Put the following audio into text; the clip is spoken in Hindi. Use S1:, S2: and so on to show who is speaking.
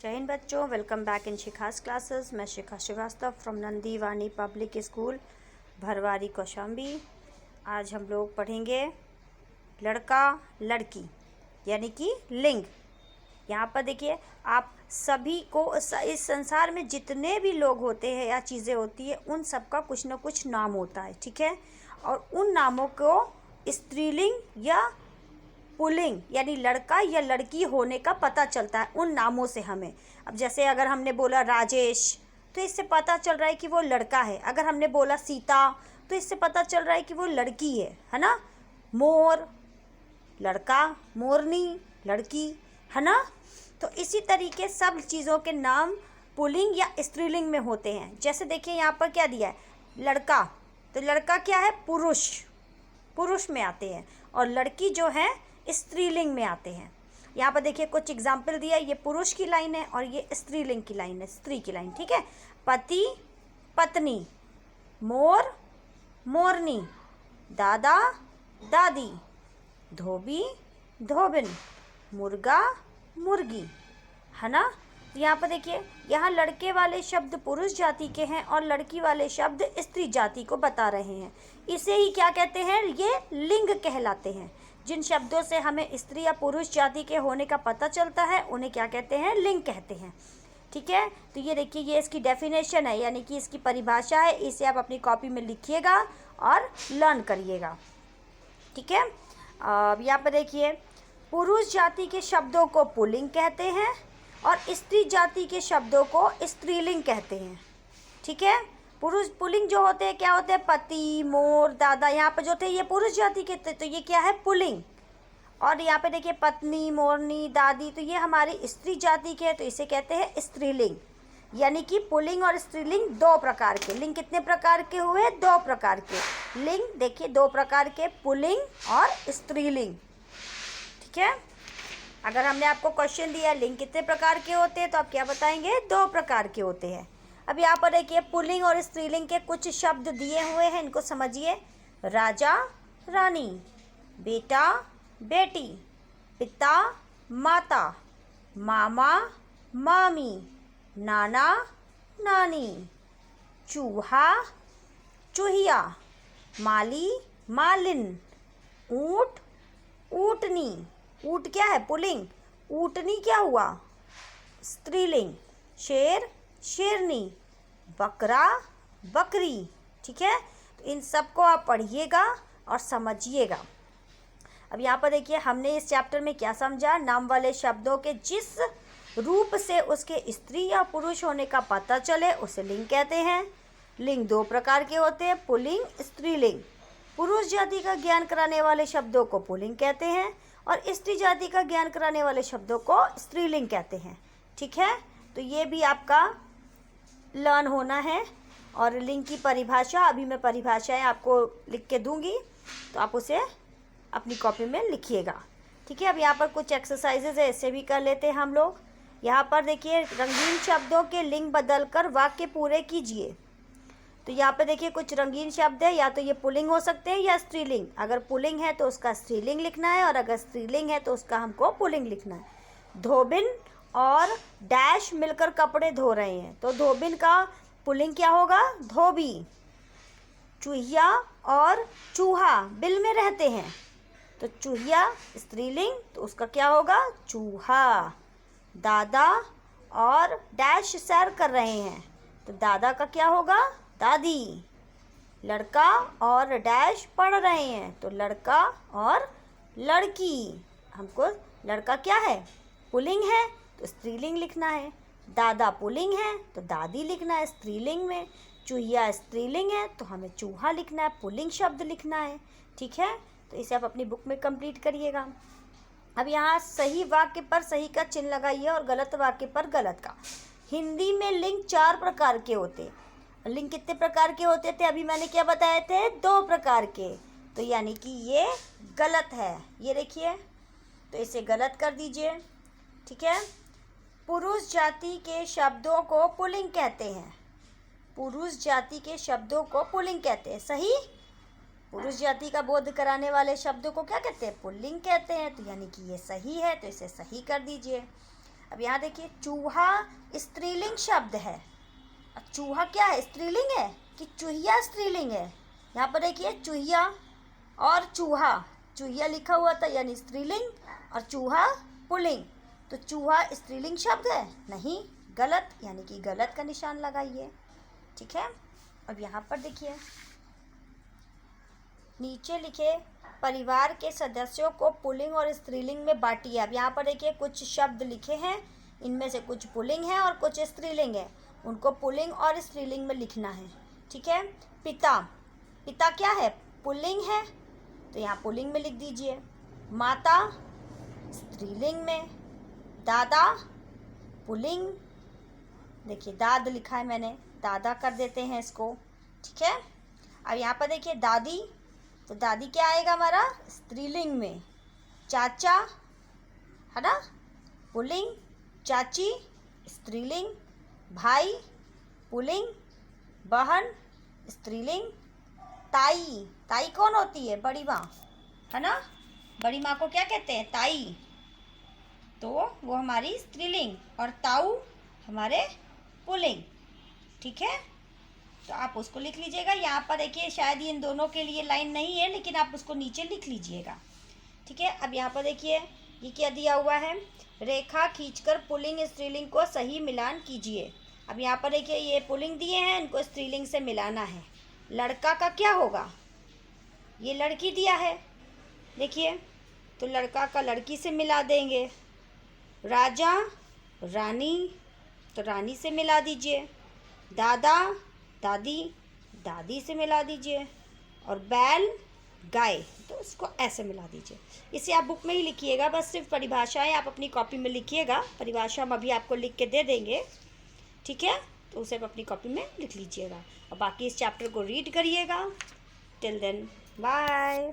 S1: जय हिंद बच्चों, welcome back in Shikha's classes. मैं Shikha Srivastava from Nandi Vani public school Bharwari Kaushambi. आज हम लोग पढ़ेंगे लड़का लड़की यानी कि लिंग। यहाँ पर देखिए, आप सभी को इस संसार में जितने भी लोग होते हैं या चीज़ें होती है, उन सब का कुछ ना कुछ नाम होता है, ठीक है। और उन नामों को स्त्रीलिंग या पुल्लिंग यानी लड़का या लड़की होने का पता चलता है उन नामों से हमें। अब जैसे अगर हमने बोला राजेश, तो इससे पता चल रहा है कि वो लड़का है। अगर हमने बोला सीता, तो इससे पता चल रहा है कि वो लड़की है ना। मोर लड़का, मोरनी लड़की, है ना। तो इसी तरीके सब चीज़ों के नाम पुल्लिंग या स्त्रीलिंग में होते हैं। जैसे देखिए यहाँ पर क्या दिया है, लड़का, तो लड़का क्या है, पुरुष, पुरुष में आते हैं, और लड़की जो है स्त्रीलिंग में आते हैं। यहाँ पर देखिए कुछ एग्जाम्पल दिया है, ये पुरुष की लाइन है और ये स्त्रीलिंग की लाइन है, स्त्री की लाइन, ठीक है। पति पत्नी, मोर मोरनी, दादा दादी, धोबी धोबिन, मुर्गा मुर्गी, है ना। यहाँ पर देखिए, यहाँ लड़के वाले शब्द पुरुष जाति के हैं और लड़की वाले शब्द स्त्री जाति को बता रहे हैं। इसे ही क्या कहते हैं, ये लिंग कहलाते हैं। जिन शब्दों से हमें स्त्री या पुरुष जाति के होने का पता चलता है उन्हें क्या कहते हैं, लिंग कहते हैं, ठीक है। तो ये देखिए, ये इसकी डेफिनेशन है, यानी कि इसकी परिभाषा है। इसे आप अपनी कॉपी में लिखिएगा और लर्न करिएगा, ठीक है। अब यहाँ पर देखिए, पुरुष जाति के शब्दों को पुल्लिंग कहते हैं और स्त्री जाति के शब्दों को स्त्रीलिंग कहते हैं, ठीक है। पुरुष पुल्लिंग जो होते हैं क्या होते हैं, पति, मोर, दादा, यहाँ पर जो थे ये पुरुष जाति के थे, तो ये क्या है, पुल्लिंग। और यहाँ पे देखिए पत्नी, मोरनी, दादी, तो ये हमारी स्त्री जाति के हैं, तो इसे कहते हैं स्त्रीलिंग। यानी कि पुल्लिंग और स्त्रीलिंग दो प्रकार के। लिंग कितने प्रकार के हुए, दो प्रकार के। लिंग देखिए दो प्रकार के, पुल्लिंग और स्त्रीलिंग, ठीक है। अगर हमने आपको क्वेश्चन दिया लिंग कितने प्रकार के होते हैं, तो आप क्या बताएंगे, दो प्रकार के होते हैं। अब यहाँ पर देखिए पुल्लिंग और स्त्रीलिंग के कुछ शब्द दिए हुए हैं, इनको समझिए। राजा रानी, बेटा बेटी, पिता माता, मामा मामी, नाना नानी, चूहा चूहिया, माली मालिन, ऊँट ऊँटनी, ऊँट क्या है, पुल्लिंग, ऊँटनी क्या हुआ, स्त्रीलिंग, शेर शेरनी, बकरा बकरी, ठीक है। तो इन सब को आप पढ़िएगा और समझिएगा। अब यहाँ पर देखिए, हमने इस चैप्टर में क्या समझा, नाम वाले शब्दों के जिस रूप से उसके स्त्री या पुरुष होने का पता चले उसे लिंग कहते हैं। लिंग दो प्रकार के होते हैं, पुल्लिंग स्त्रीलिंग। पुरुष जाति का ज्ञान कराने वाले शब्दों को पुल्लिंग कहते हैं और स्त्री जाति का ज्ञान कराने वाले शब्दों को स्त्रीलिंग कहते हैं, ठीक है। तो ये भी आपका लर्न होना है। और लिंग की परिभाषा, अभी मैं परिभाषाएं आपको लिख के दूंगी, तो आप उसे अपनी कॉपी में लिखिएगा, ठीक है। अब यहाँ पर कुछ एक्सरसाइजेज है, इससे भी कर लेते हैं हम लोग। यहाँ पर देखिए, रंगीन शब्दों के लिंग बदलकर वाक्य पूरे कीजिए। तो यहाँ पे देखिए कुछ रंगीन शब्द है, या तो ये पुल्लिंग हो सकते हैं या स्त्रीलिंग। अगर पुल्लिंग है तो उसका स्त्रीलिंग लिखना है, और अगर स्त्रीलिंग है तो उसका हमको पुल्लिंग लिखना है। धोबिन और डैश मिलकर कपड़े धो रहे हैं, तो धोबिन का पुल्लिंग क्या होगा, धोबी। चूहिया और चूहा बिल में रहते हैं, तो चूहिया स्त्रीलिंग, तो उसका क्या होगा, चूहा। दादा और डैश सैर कर रहे हैं, तो दादा का क्या होगा, दादी। लड़का और डैश पढ़ रहे हैं, तो लड़का और लड़की। हमको लड़का क्या है, पुल्लिंग है, तो स्त्रीलिंग लिखना है। दादा पुल्लिंग है, तो दादी लिखना है स्त्रीलिंग में। चूहिया स्त्रीलिंग है, तो हमें चूहा लिखना है, पुल्लिंग शब्द लिखना है, ठीक है। तो इसे आप अपनी बुक में कंप्लीट करिएगा। अब यहाँ सही वाक्य पर सही का चिन्ह लगाइए और गलत वाक्य पर गलत का। हिंदी में लिंग चार प्रकार के होते हैं। लिंग कितने प्रकार के होते थे, अभी मैंने क्या बताए थे, दो प्रकार के। तो यानी कि ये गलत है, ये देखिए, तो इसे गलत कर दीजिए, ठीक है। पुरुष जाति के शब्दों को पुल्लिंग कहते हैं, पुरुष जाति के शब्दों को पुल्लिंग कहते हैं, सही। पुरुष जाति का बोध कराने वाले शब्दों को क्या कहते हैं, पुल्लिंग कहते हैं, तो यानी कि ये सही है, तो इसे सही कर दीजिए। अब यहाँ देखिए, चूहा स्त्रीलिंग शब्द है। अब चूहा क्या है, स्त्रीलिंग है कि चूहिया स्त्रीलिंग है? यहाँ पर देखिए, चूहिया और चूहा, चूहिया लिखा हुआ था यानी स्त्रीलिंग, और चूहा पुल्लिंग। तो चूहा स्त्रीलिंग शब्द है? नहीं, गलत, यानी कि गलत का निशान लगाइए। ठीक है। अब यहाँ पर देखिए, नीचे लिखे परिवार के सदस्यों को पुल्लिंग और स्त्रीलिंग में बांटिए। अब यहाँ पर देखिए कुछ शब्द लिखे हैं, इनमें से कुछ पुल्लिंग है और कुछ स्त्रीलिंग है, उनको पुल्लिंग और स्त्रीलिंग में लिखना है। ठीक है। पिता, पिता क्या है, पुल्लिंग है, तो यहाँ पुल्लिंग में लिख दीजिए। माता स्त्रीलिंग में, दादा पुल्लिंग, देखिए दाद लिखा है मैंने, दादा कर देते हैं इसको। ठीक है। अब यहाँ पर देखिए दादी, तो दादी क्या आएगा हमारा, स्त्रीलिंग में। चाचा है ना, पुल्लिंग, चाची स्त्रीलिंग, भाई पुल्लिंग, बहन स्त्रीलिंग, ताई, ताई कौन होती है, बड़ी माँ है ना, बड़ी माँ को क्या कहते हैं, ताई, तो वो हमारी स्त्रीलिंग, और ताऊ हमारे पुल्लिंग। ठीक है। तो आप उसको लिख लीजिएगा। यहाँ पर देखिए शायद ये इन दोनों के लिए लाइन नहीं है, लेकिन आप उसको नीचे लिख लीजिएगा। ठीक है। अब यहाँ पर देखिए ये क्या दिया हुआ है, रेखा खींचकर पुल्लिंग स्त्रीलिंग को सही मिलान कीजिए। अब यहाँ पर देखिए ये पुल्लिंग दिए हैं, इनको स्त्रीलिंग से मिलाना है। लड़का का क्या होगा, ये लड़की दिया है, देखिए, तो लड़का का लड़की से मिला देंगे। राजा रानी, तो रानी से मिला दीजिए। दादा दादी, दादी से मिला दीजिए। और बैल गाय, तो उसको ऐसे मिला दीजिए। इसे आप बुक में ही लिखिएगा, बस सिर्फ परिभाषाएं आप अपनी कॉपी में लिखिएगा। परिभाषा हम अभी आपको लिख के दे देंगे। ठीक है। तो उसे आप अपनी कॉपी में लिख लीजिएगा और बाकी इस चैप्टर को रीड करिएगा। Till then bye.